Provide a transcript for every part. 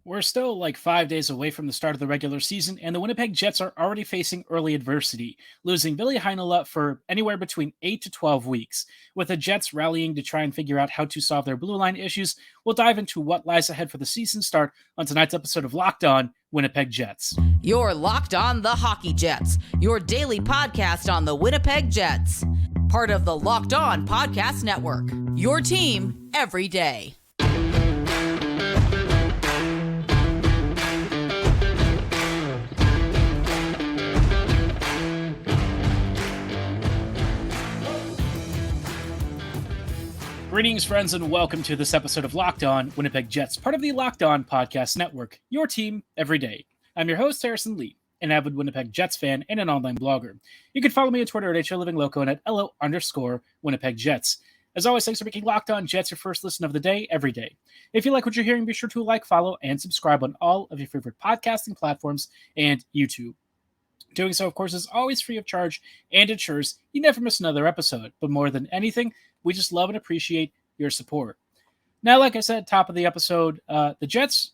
We're still like 5 days away from the start of the regular season, and the Winnipeg Jets are already facing early adversity, losing Ville Heinola for anywhere between 8 to 12 weeks. With the Jets rallying to try and figure out how to solve their blue line issues, we'll dive into what lies ahead for the season start on tonight's episode of Locked On Winnipeg Jets. You're Locked On the Hockey Jets, your daily podcast on the Winnipeg Jets. Part of the Locked On Podcast Network, your team every day. Greetings, friends, and welcome to this episode of Locked On Winnipeg Jets, part of the Locked On Podcast Network, your team every day. I'm your host, Harrison Lee, an avid Winnipeg Jets fan and an online blogger. You can follow me on Twitter at HLivingLoco and at LO_Winnipeg Jets. As always, thanks for making Locked On Jets your first listen of the day every day. If you like what you're hearing, be sure to like, follow, and subscribe on all of your favorite podcasting platforms and YouTube. Doing so, of course, is always free of charge and ensures you never miss another episode. But more than anything, we just love and appreciate your support. Now, like I said, top of the episode, the Jets,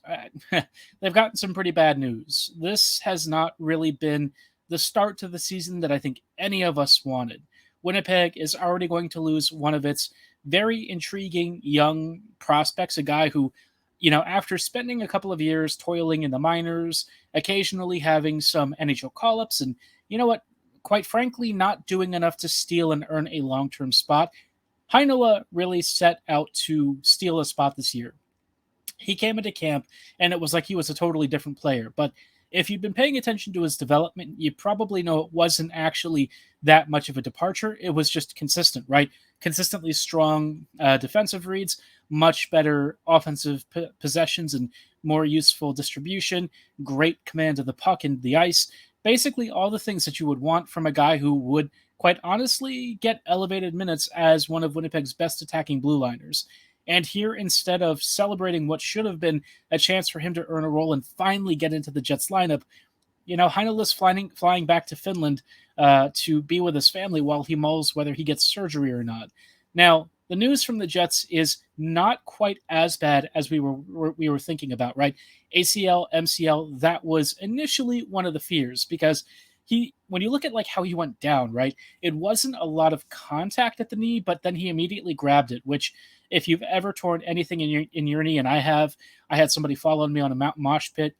they've gotten some pretty bad news. This has not really been the start to the season that I think any of us wanted. Winnipeg is already going to lose one of its very intriguing young prospects, a guy who, after spending a couple of years toiling in the minors, occasionally having some NHL call-ups, and quite frankly, not doing enough to steal and earn a long-term spot, Heinola really set out to steal a spot this year. He came into camp, and it was like he was a totally different player. But if you've been paying attention to his development, you probably know it wasn't actually that much of a departure. It was just consistent, right? Consistently strong defensive reads, much better offensive possessions, and more useful distribution, great command of the puck and the ice. Basically, all the things that you would want from a guy who would, quite honestly, get elevated minutes as one of Winnipeg's best attacking blue liners. And here, instead of celebrating what should have been a chance for him to earn a role and finally get into the Jets lineup, Heinola's flying back to Finland to be with his family while he mulls whether he gets surgery or not. Now, the news from the Jets is not quite as bad as we were thinking about, right? ACL, MCL, that was initially one of the fears because when you look at how he went down, right, it wasn't a lot of contact at the knee, but then he immediately grabbed it, which if you've ever torn anything in your knee, and I had somebody following me on a mountain mosh pit,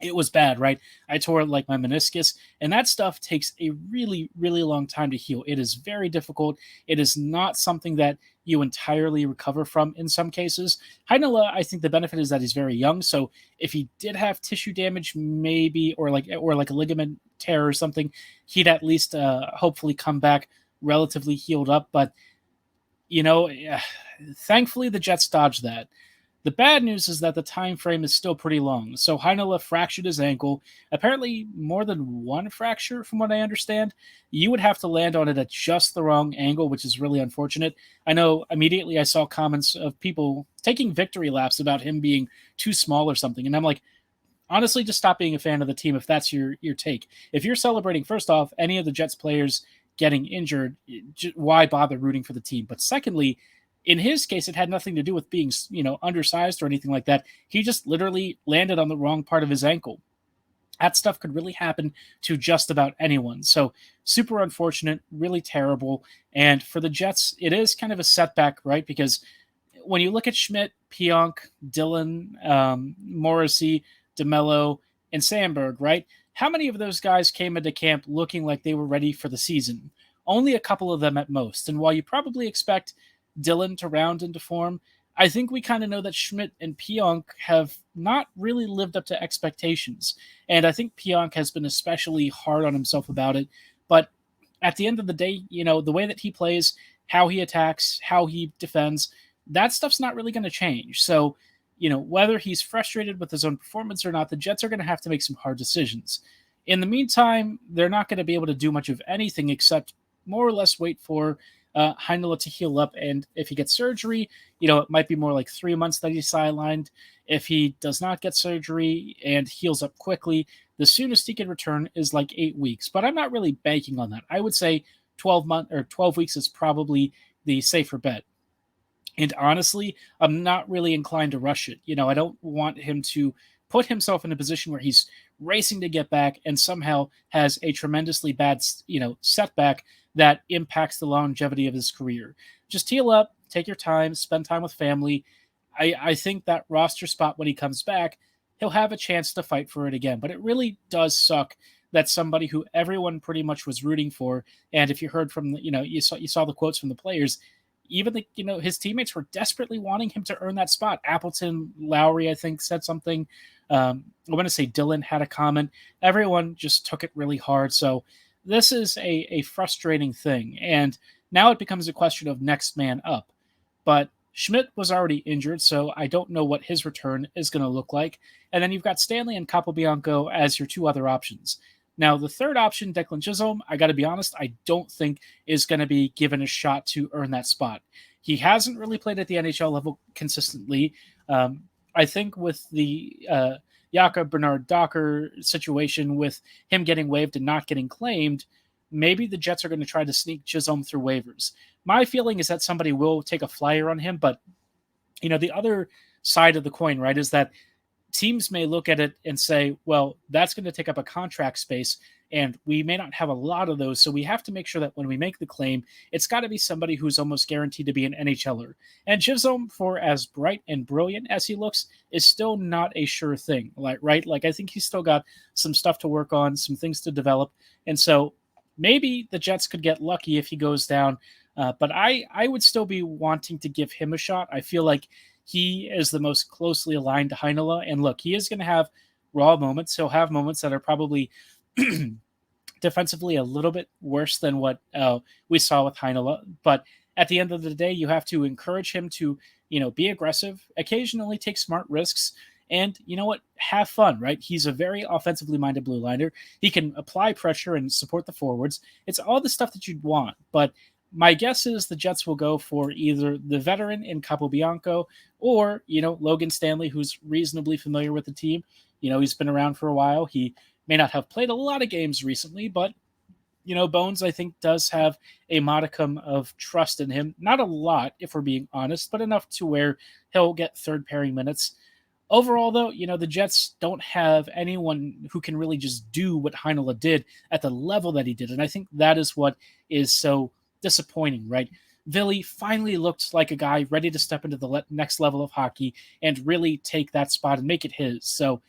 it was bad, right? I tore my meniscus, and that stuff takes a really, really long time to heal. It is very difficult. It is not something that you entirely recover from in some cases. Heinola, I think the benefit is that he's very young, so if he did have tissue damage, maybe, or a ligament tear or something, he'd at least hopefully come back relatively healed up. But thankfully the Jets dodged that. The bad news is that the time frame is still pretty long. So Heinola fractured his ankle, apparently more than one fracture from what I understand. You would have to land on it at just the wrong angle, which is really unfortunate. I know immediately I saw comments of people taking victory laps about him being too small or something. And I'm like, honestly, just stop being a fan of the team if that's your take. If you're celebrating, first off, any of the Jets players getting injured, why bother rooting for the team? But secondly, in his case, it had nothing to do with being, undersized or anything like that. He just literally landed on the wrong part of his ankle. That stuff could really happen to just about anyone. So super unfortunate, really terrible. And for the Jets, it is kind of a setback, right? Because when you look at Schmidt, Pierre-luc, Dillon, Morrissey, DeMello, and Sandberg, right? How many of those guys came into camp looking like they were ready for the season? Only a couple of them at most. And while you probably expect Dillon to round into form, I think we kind of know that Schmidt and Pierre-luc have not really lived up to expectations. And I think Pierre-luc has been especially hard on himself about it. But at the end of the day, the way that he plays, how he attacks, how he defends, that stuff's not really going to change. So, whether he's frustrated with his own performance or not, the Jets are going to have to make some hard decisions. In the meantime, they're not going to be able to do much of anything except more or less wait for Heinola to heal up, and if he gets surgery, it might be more like 3 months that he's sidelined. If he does not get surgery and heals up quickly, the soonest he can return is 8 weeks. But I'm not really banking on that. I would say 12 weeks is probably the safer bet. And honestly, I'm not really inclined to rush it. I don't want him to put himself in a position where he's racing to get back and somehow has a tremendously bad, setback that impacts the longevity of his career. Just heal up, take your time, spend time with family. I think that roster spot when he comes back, he'll have a chance to fight for it again. But it really does suck that somebody who everyone pretty much was rooting for, and if you heard from you saw the quotes from the players, even his teammates were desperately wanting him to earn that spot. Appleton, Lowry, I think, said something. I want to say Dylan had a comment. Everyone just took it really hard. So this is a frustrating thing. And now it becomes a question of next man up. But Schmidt was already injured, so I don't know what his return is going to look like. And then you've got Stanley and Capobianco as your two other options. Now, the third option, Declan Chisholm, I got to be honest, I don't think is going to be given a shot to earn that spot. He hasn't really played at the NHL level consistently. I think with the Jakob Bernard Docker situation, with him getting waived and not getting claimed, maybe the Jets are going to try to sneak Chisholm through waivers. My feeling is that somebody will take a flyer on him, but the other side of the coin, right, is that teams may look at it and say, well, that's going to take up a contract space, and we may not have a lot of those, so we have to make sure that when we make the claim, it's got to be somebody who's almost guaranteed to be an NHLer. And Chisholm, for as bright and brilliant as he looks, is still not a sure thing, right? Like, I think he's still got some stuff to work on, some things to develop, and so maybe the Jets could get lucky if he goes down, but I would still be wanting to give him a shot. I feel like he is the most closely aligned to Heinola. And look, he is going to have raw moments. He'll have moments that are probably defensively a little bit worse than what we saw with Heinola. But at the end of the day, you have to encourage him to, be aggressive, occasionally take smart risks, and have fun, right? He's a very offensively minded blue liner. He can apply pressure and support the forwards. It's all the stuff that you'd want. But my guess is the Jets will go for either the veteran in Capobianco or, Logan Stanley, who's reasonably familiar with the team. He's been around for a while. He may not have played a lot of games recently, but, Bones, I think, does have a modicum of trust in him. Not a lot, if we're being honest, but enough to where he'll get third pairing minutes. Overall, though, the Jets don't have anyone who can really just do what Heinola did at the level that he did. And I think that is what is so disappointing, right? Ville finally looked like a guy ready to step into the next level of hockey and really take that spot and make it his. So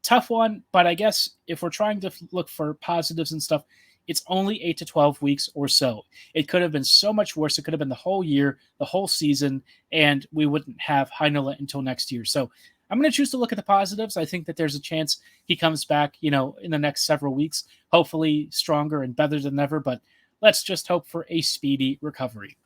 tough one, but I guess if we're trying to look for positives and stuff, it's only 8 to 12 weeks or so. It could have been so much worse. It could have been the whole year, the whole season, and we wouldn't have Heinola until next year. So I'm going to choose to look at the positives. I think that there's a chance he comes back, in the next several weeks, hopefully stronger and better than ever, but let's just hope for a speedy recovery.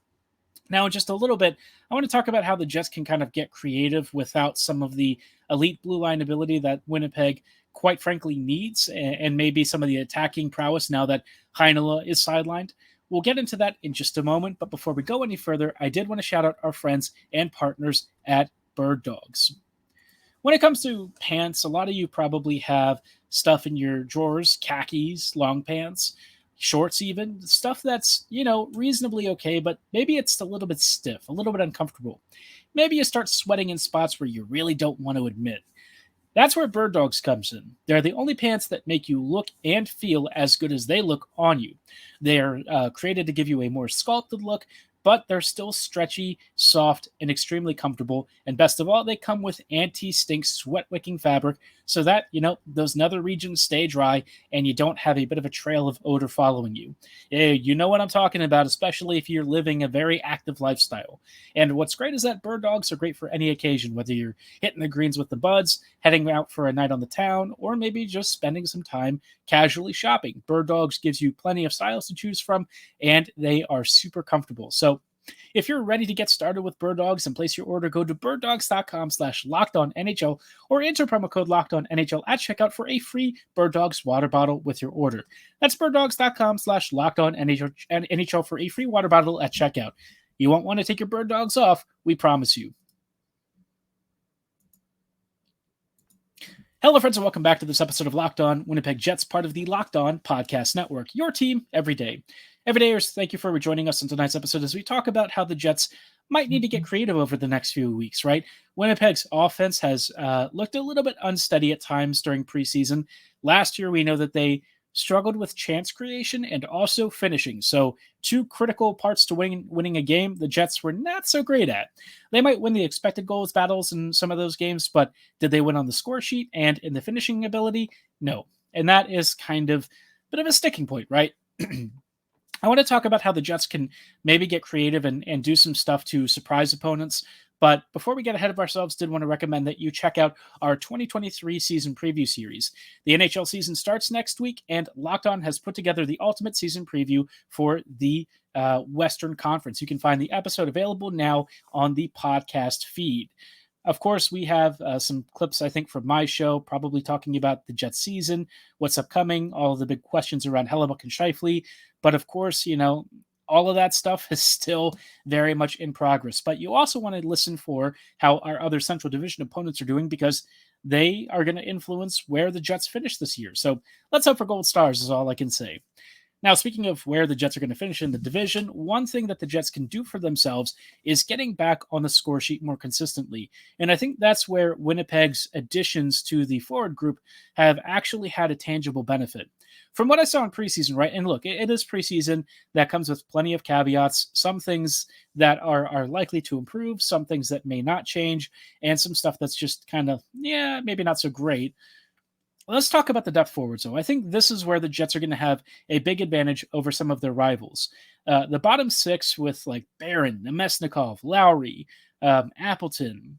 Now, in just a little bit, I want to talk about how the Jets can kind of get creative without some of the elite blue line ability that Winnipeg, quite frankly, needs, and maybe some of the attacking prowess now that Heinola is sidelined. We'll get into that in just a moment, but before we go any further, I did want to shout out our friends and partners at Birddogs. When it comes to pants, a lot of you probably have stuff in your drawers, khakis, long pants, shorts even, stuff that's, reasonably okay, but maybe it's a little bit stiff, a little bit uncomfortable. Maybe you start sweating in spots where you really don't want to admit. That's where Birddogs comes in. They're the only pants that make you look and feel as good as they look on you. They're created to give you a more sculpted look, but they're still stretchy, soft, and extremely comfortable. And best of all, they come with anti-stink sweat-wicking fabric so that, those nether regions stay dry and you don't have a bit of a trail of odor following you. You know what I'm talking about, especially if you're living a very active lifestyle. And what's great is that Birddogs are great for any occasion, whether you're hitting the greens with the buds, heading out for a night on the town, or maybe just spending some time casually shopping. Birddogs gives you plenty of styles to choose from, and they are super comfortable. So if you're ready to get started with Birddogs and place your order, go to birddogs.com/lockedonnhl or enter promo code LOCKEDONNHL at checkout for a free Birddogs water bottle with your order. That's birddogs.com/lockedonnhl for a free water bottle at checkout. You won't want to take your Birddogs off, we promise you. Hello, friends, and welcome back to this episode of Locked On Winnipeg Jets, part of the Locked On Podcast Network, your team every day. Everydayers, thank you for joining us on tonight's episode as we talk about how the Jets might need to get creative over the next few weeks, right? Winnipeg's offense has looked a little bit unsteady at times during preseason. Last year, we know that they struggled with chance creation and also finishing. So, two critical parts to winning a game, the Jets were not so great at. They might win the expected goals battles in some of those games, but did they win on the score sheet and in the finishing ability? No. And that is kind of a bit of a sticking point, right? I want to talk about how the Jets can maybe get creative and do some stuff to surprise opponents. But before we get ahead of ourselves, did want to recommend that you check out our 2023 season preview series. The NHL season starts next week, and Locked On has put together the ultimate season preview for the Western Conference. You can find the episode available now on the podcast feed. Of course, we have some clips, I think, from my show, probably talking about the Jets season, what's upcoming, all of the big questions around Hellebuyck and Scheifele. But of course, all of that stuff is still very much in progress. But you also want to listen for how our other Central Division opponents are doing, because they are going to influence where the Jets finish this year. So let's hope for gold stars is all I can say. Now, speaking of where the Jets are going to finish in the division, one thing that the Jets can do for themselves is getting back on the score sheet more consistently. And I think that's where Winnipeg's additions to the forward group have actually had a tangible benefit. From what I saw in preseason, right? And look, it is preseason. That comes with plenty of caveats. Some things that are likely to improve, some things that may not change, and some stuff that's just kind of, maybe not so great. Let's talk about the depth forwards, though. I think this is where the Jets are going to have a big advantage over some of their rivals. The bottom six with like Barron, Nemesnikov, Lowry, Appleton,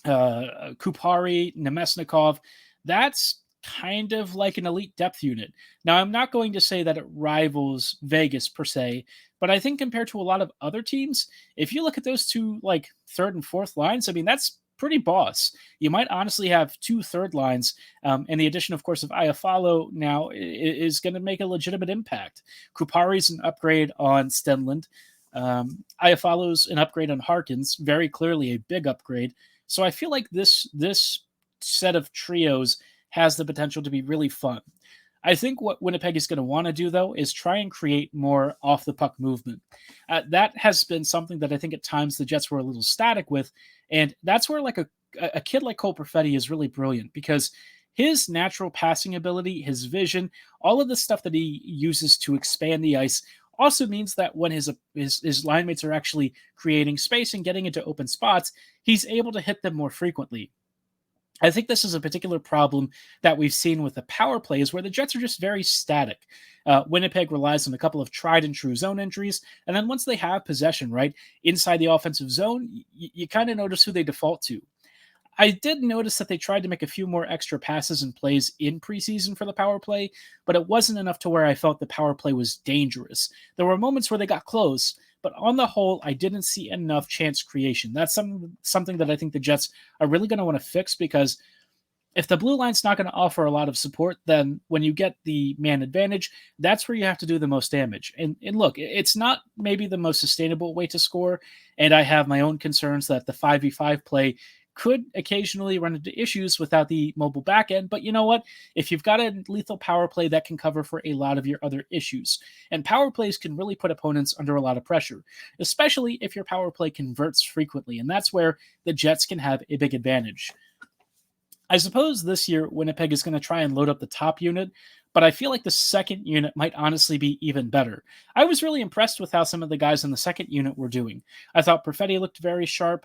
Kupari, Nemesnikov, that's kind of like an elite depth unit. Now, I'm not going to say that it rivals Vegas per se, but I think compared to a lot of other teams, if you look at those two, like third and fourth lines, I mean, that's pretty boss. You might honestly have two third lines, and the addition, of course, of Iafallo now is going to make a legitimate impact. Kupari's an upgrade on Stenlund. Iafallo's an upgrade on Harkins, very clearly a big upgrade. So I feel like this set of trios has the potential to be really fun. I think what Winnipeg is going to want to do, though, is try and create more off-the-puck movement. That has been something that I think at times the Jets were a little static with, and that's where like a kid like Cole Perfetti is really brilliant, because his natural passing ability, his vision, all of the stuff that he uses to expand the ice also means that when his line mates are actually creating space and getting into open spots, he's able to hit them more frequently. I think this is a particular problem that we've seen with the power plays, where the Jets are just very static. Winnipeg relies on a couple of tried and true zone entries, and then once they have possession, right, inside the offensive zone, you kind of notice who they default to. I did notice that they tried to make a few more extra passes and plays in preseason for the power play, but it wasn't enough to where I felt the power play was dangerous. There were moments where they got close, but on the whole, I didn't see enough chance creation. That's something that I think the Jets are really going to want to fix, because if the blue line's not going to offer a lot of support, then when you get the man advantage, that's where you have to do the most damage. And look, it's not maybe the most sustainable way to score, and I have my own concerns that the 5v5 play could occasionally run into issues without the mobile back end. But you know what? If you've got a lethal power play, that can cover for a lot of your other issues. And power plays can really put opponents under a lot of pressure, especially if your power play converts frequently. And that's where the Jets can have a big advantage. I suppose this year Winnipeg is going to try and load up the top unit, but I feel like the second unit might honestly be even better. I was really impressed with how some of the guys in the second unit were doing. I thought Perfetti looked very sharp.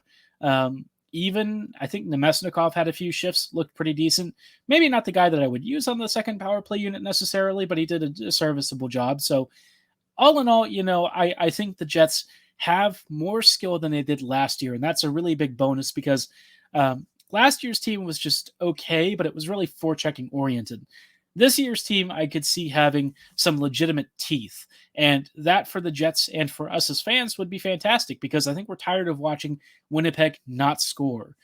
Even, I think Nemesnikov had a few shifts, looked pretty decent. Maybe not the guy that I would use on the second power play unit necessarily, but he did a serviceable job. So all in all, I think the Jets have more skill than they did last year, and that's a really big bonus, because last year's team was just okay, but it was really forechecking oriented. This year's team, I could see having some legitimate teeth, and that for the Jets and for us as fans would be fantastic, because I think we're tired of watching Winnipeg not score.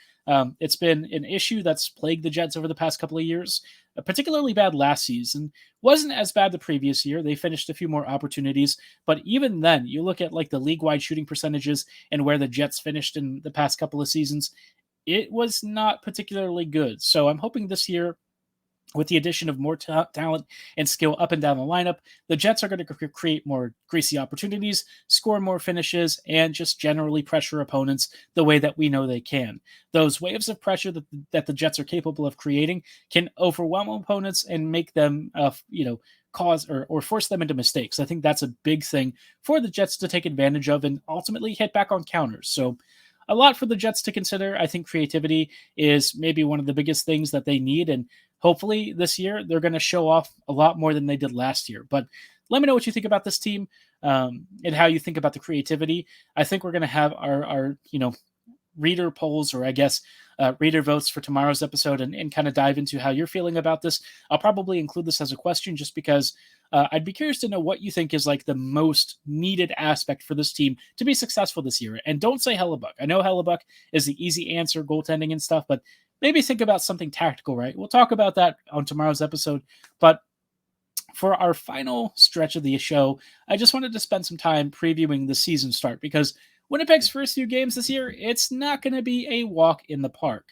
It's been an issue that's plagued the Jets over the past couple of years, particularly bad last season. Wasn't as bad the previous year. They finished a few more opportunities, but even then, you look at like the league-wide shooting percentages and where the Jets finished in the past couple of seasons, it was not particularly good. So I'm hoping this year With the addition of more talent and skill up and down the lineup, the Jets are going to create more greasy opportunities, score more finishes, and just generally pressure opponents the way that we know they can. Those waves of pressure that the Jets are capable of creating can overwhelm opponents and make them, cause or force them into mistakes. I think that's a big thing for the Jets to take advantage of and ultimately hit back on counters. So a lot for the Jets to consider. I think creativity is maybe one of the biggest things that they need, and hopefully this year they're going to show off a lot more than they did last year. But let me know what you think about this team and how you think about the creativity. I think we're going to have our reader polls, or I guess reader votes for tomorrow's episode, and kind of dive into how you're feeling about this. I'll probably include this as a question just because I'd be curious to know what you think is like the most needed aspect for this team to be successful this year. And don't say Hellebuck. I know Hellebuck is the easy answer, goaltending and stuff, but maybe think about something tactical, right? We'll talk about that on tomorrow's episode. But for our final stretch of the show, I just wanted to spend some time previewing the season start, because Winnipeg's first few games this year, it's not going to be a walk in the park.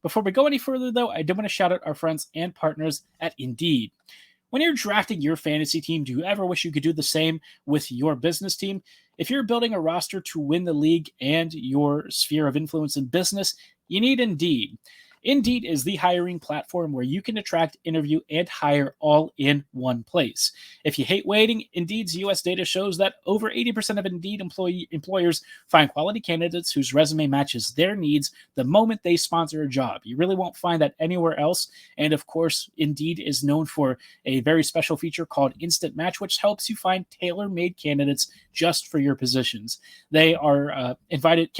Before we go any further, though, I do want to shout out our friends and partners at Indeed. When you're drafting your fantasy team, do you ever wish you could do the same with your business team? If you're building a roster to win the league and your sphere of influence in business, you need Indeed. Indeed is the hiring platform where you can attract, interview, and hire all in one place. If you hate waiting, Indeed's U.S. data shows that over 80% of Indeed employers find quality candidates whose resume matches their needs the moment they sponsor a job. You really won't find that anywhere else. And of course, Indeed is known for a very special feature called Instant Match, which helps you find tailor-made candidates just for your positions. Candidates are invited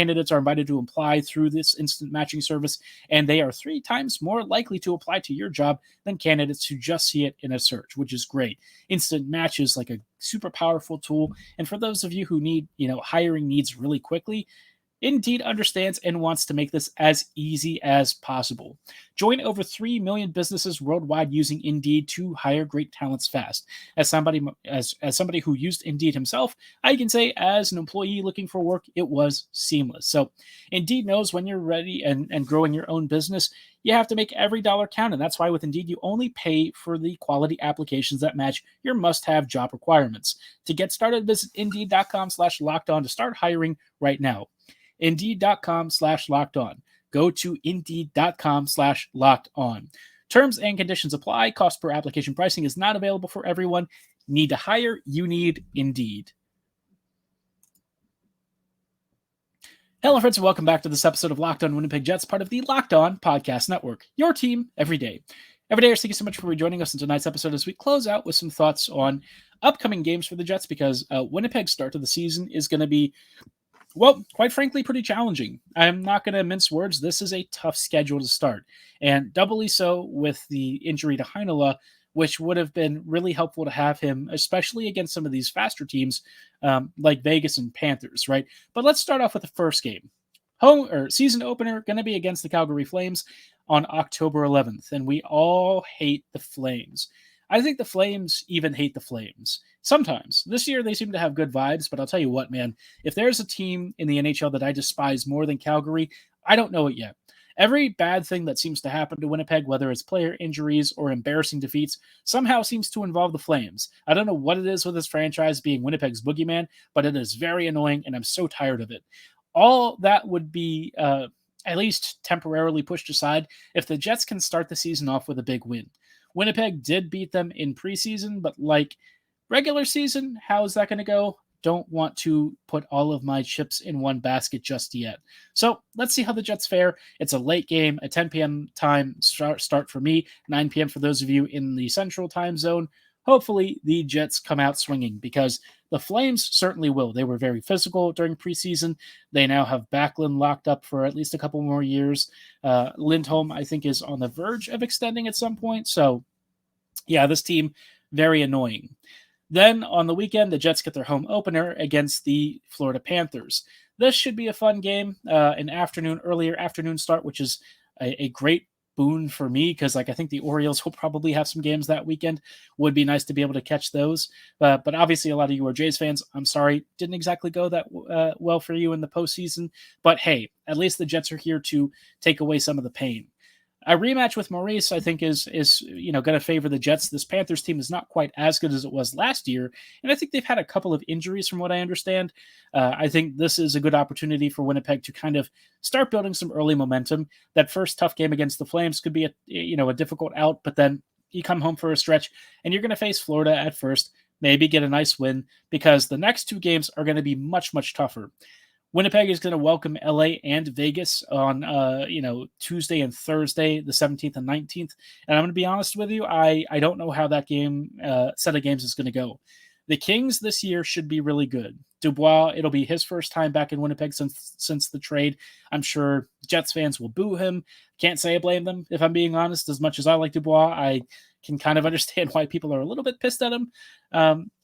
to apply through this instant matching service, and they are 3 times more likely to apply to your job than candidates who just see it in a search, which is great. Instant Match is like a super powerful tool. And for those of you who need, hiring needs really quickly, Indeed understands and wants to make this as easy as possible. Join over 3 million businesses worldwide using Indeed to hire great talents fast. As somebody who used Indeed himself, I can say as an employee looking for work, it was seamless. So Indeed knows when you're ready and growing your own business, you have to make every dollar count. And that's why with Indeed, you only pay for the quality applications that match your must-have job requirements. To get started, visit Indeed.com/lockedon to start hiring right now. Indeed.com/lockedon. Go to Indeed.com/lockedon. Terms and conditions apply. Cost per application pricing is not available for everyone. Need to hire? You need Indeed. Hello, friends, and welcome back to this episode of Locked On Winnipeg Jets, part of the Locked On Podcast Network. Your team every day. Every day, thank you so much for rejoining us in tonight's episode as we close out with some thoughts on upcoming games for the Jets, because Winnipeg's start to the season is going to be, well, quite frankly, pretty challenging. I'm not going to mince words. This is a tough schedule to start, and doubly so with the injury to Heinola, which would have been really helpful to have him, especially against some of these faster teams like Vegas and Panthers, right? But let's start off with the first game. Season opener going to be against the Calgary Flames on October 11th, and we all hate the Flames. I think the Flames even hate the Flames. Sometimes. This year, they seem to have good vibes, but I'll tell you what, man, if there's a team in the NHL that I despise more than Calgary, I don't know it yet. Every bad thing that seems to happen to Winnipeg, whether it's player injuries or embarrassing defeats, somehow seems to involve the Flames. I don't know what it is with this franchise being Winnipeg's boogeyman, but it is very annoying, and I'm so tired of it. All that would be at least temporarily pushed aside if the Jets can start the season off with a big win. Winnipeg did beat them in preseason, but like regular season, how is that going to go? Don't want to put all of my chips in one basket just yet. So let's see how the Jets fare. It's a late game, a 10 p.m. time start for me, 9 p.m. for those of you in the central time zone. Hopefully the Jets come out swinging, because the Flames certainly will. They were very physical during preseason. They now have Backlund locked up for at least a couple more years. Lindholm, I think, is on the verge of extending at some point. So yeah, this team, very annoying. Then on the weekend, the Jets get their home opener against the Florida Panthers. This should be a fun game, earlier afternoon start, which is a great boon for me, because I think the Orioles will probably have some games that weekend. Would be nice to be able to catch those. But obviously, a lot of you are Jays fans. I'm sorry, didn't exactly go that well for you in the postseason. But hey, at least the Jets are here to take away some of the pain. A rematch with Maurice, I think, is going to favor the Jets. This Panthers team is not quite as good as it was last year, and I think they've had a couple of injuries from what I understand. I think this is a good opportunity for Winnipeg to kind of start building some early momentum. That first tough game against the Flames could be a difficult out, but then you come home for a stretch, and you're going to face Florida at first, maybe get a nice win, because the next two games are going to be much, much tougher. Winnipeg is going to welcome LA and Vegas on, Tuesday and Thursday, the 17th and 19th. And I'm going to be honest with you, I don't know how that game set of games is going to go. The Kings this year should be really good. Dubois, it'll be his first time back in Winnipeg since the trade. I'm sure Jets fans will boo him. Can't say I blame them, if I'm being honest. As much as I like Dubois, I can kind of understand why people are a little bit pissed at him.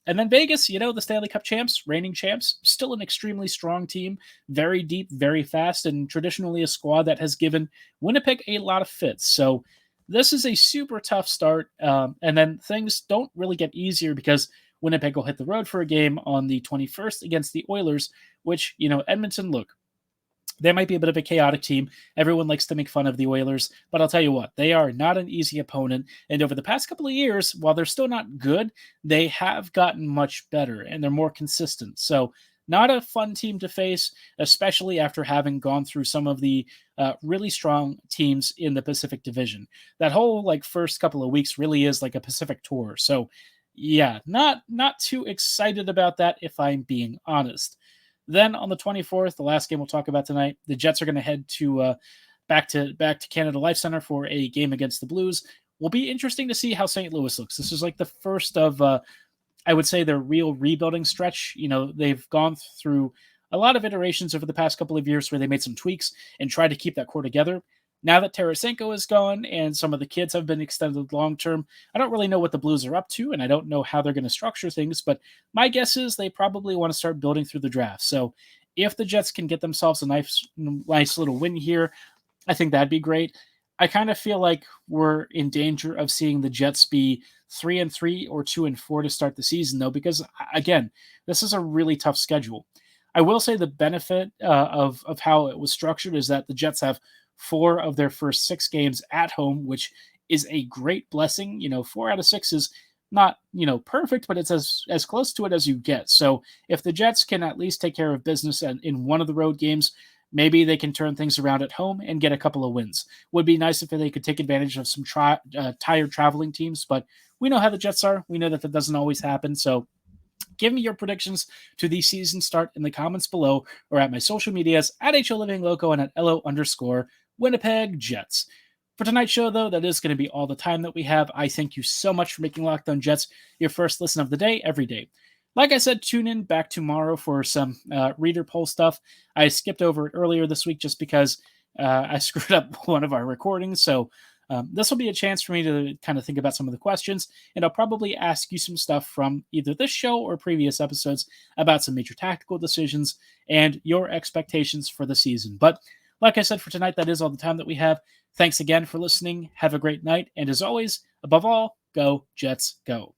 And then Vegas, the Stanley Cup champs, reigning champs, still an extremely strong team, very deep, very fast, and traditionally a squad that has given Winnipeg a lot of fits. So this is a super tough start. And then things don't really get easier because Winnipeg will hit the road for a game on the 21st against the Oilers, which, Edmonton, look, they might be a bit of a chaotic team. Everyone likes to make fun of the Oilers, but I'll tell you what, they are not an easy opponent. And over the past couple of years, while they're still not good, they have gotten much better and they're more consistent. So not a fun team to face, especially after having gone through some of the really strong teams in the Pacific Division. That whole first couple of weeks really is like a Pacific tour. So yeah, not too excited about that if I'm being honest. Then on the 24th, the last game we'll talk about tonight, the Jets are going to head to back to Canada Life Center for a game against the Blues. Will be interesting to see how St. Louis looks. This is like the first of, I would say, their real rebuilding stretch. They've gone through a lot of iterations over the past couple of years where they made some tweaks and tried to keep that core together. Now that Tarasenko is gone and some of the kids have been extended long-term, I don't really know what the Blues are up to, and I don't know how they're going to structure things, but my guess is they probably want to start building through the draft. So if the Jets can get themselves a nice little win here, I think that'd be great. I kind of feel like we're in danger of seeing the Jets be 3-3 or 2-4 to start the season, though, because, again, this is a really tough schedule. I will say the benefit of how it was structured is that the Jets have 4 of their first 6 games at home, which is a great blessing. 4 out of 6 is not, perfect, but it's as close to it as you get. So if the Jets can at least take care of business in one of the road games, maybe they can turn things around at home and get a couple of wins. Would be nice if they could take advantage of some tired traveling teams, but we know how the Jets are. We know that doesn't always happen. So give me your predictions to the season start in the comments below or at my social medias at HOLivingLoco and at LO_Winnipeg Jets. For tonight's show, though, that is going to be all the time that we have. I thank you so much for making Locked On Jets your first listen of the day every day. Like I said, tune in back tomorrow for some reader poll stuff. I skipped over it earlier this week just because I screwed up one of our recordings. So this will be a chance for me to kind of think about some of the questions, and I'll probably ask you some stuff from either this show or previous episodes about some major tactical decisions and your expectations for the season. But like I said, for tonight, that is all the time that we have. Thanks again for listening. Have a great night. And as always, above all, go Jets, go.